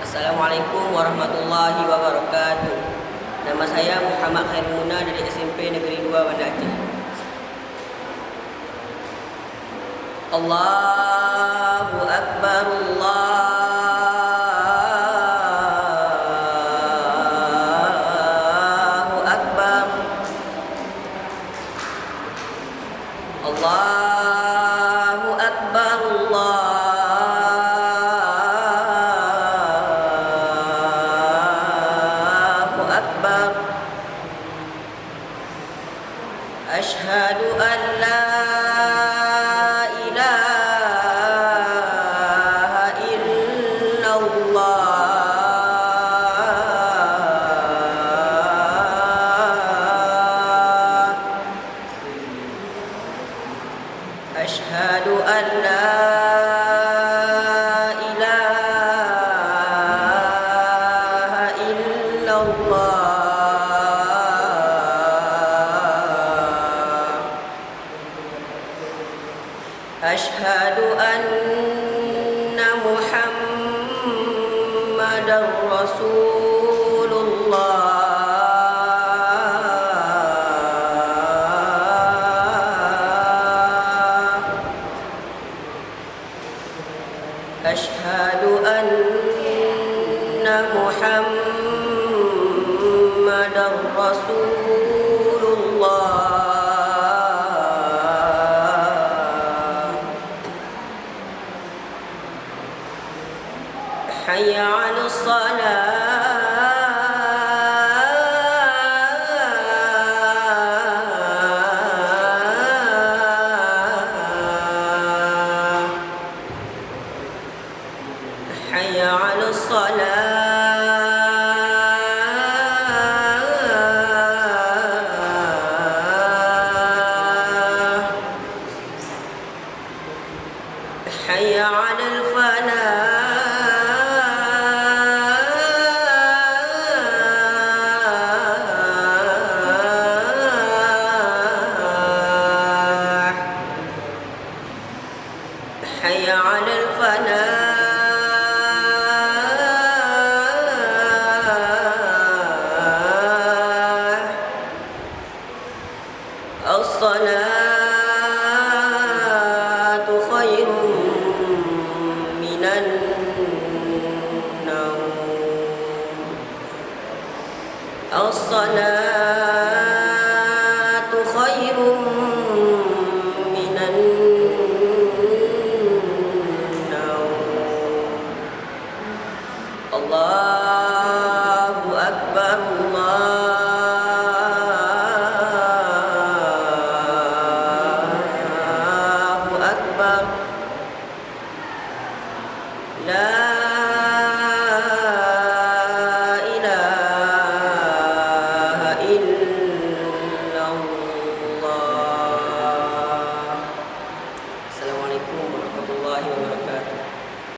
Assalamualaikum warahmatullahi wabarakatuh. Nama saya Muhammad Khairul Muna dari SMP Negeri 2 Banda Aceh. Allahu Akbar, Allahu Akbar, Allahu Akbar, Allahu Akbar. Asyhadu an la Asyhadu an la ilaha illallah. Asyhadu anna Muhammadar Rasulullah. Asyhadu anna Muhammadar Rasulullah. Hayya 'alas salah. حي على الصلاة. حي على الفلاح. حي على الفلاح. الصلاة خير من النوم. الصلاة خير من النوم. الله أكبر، الله أكبر. لا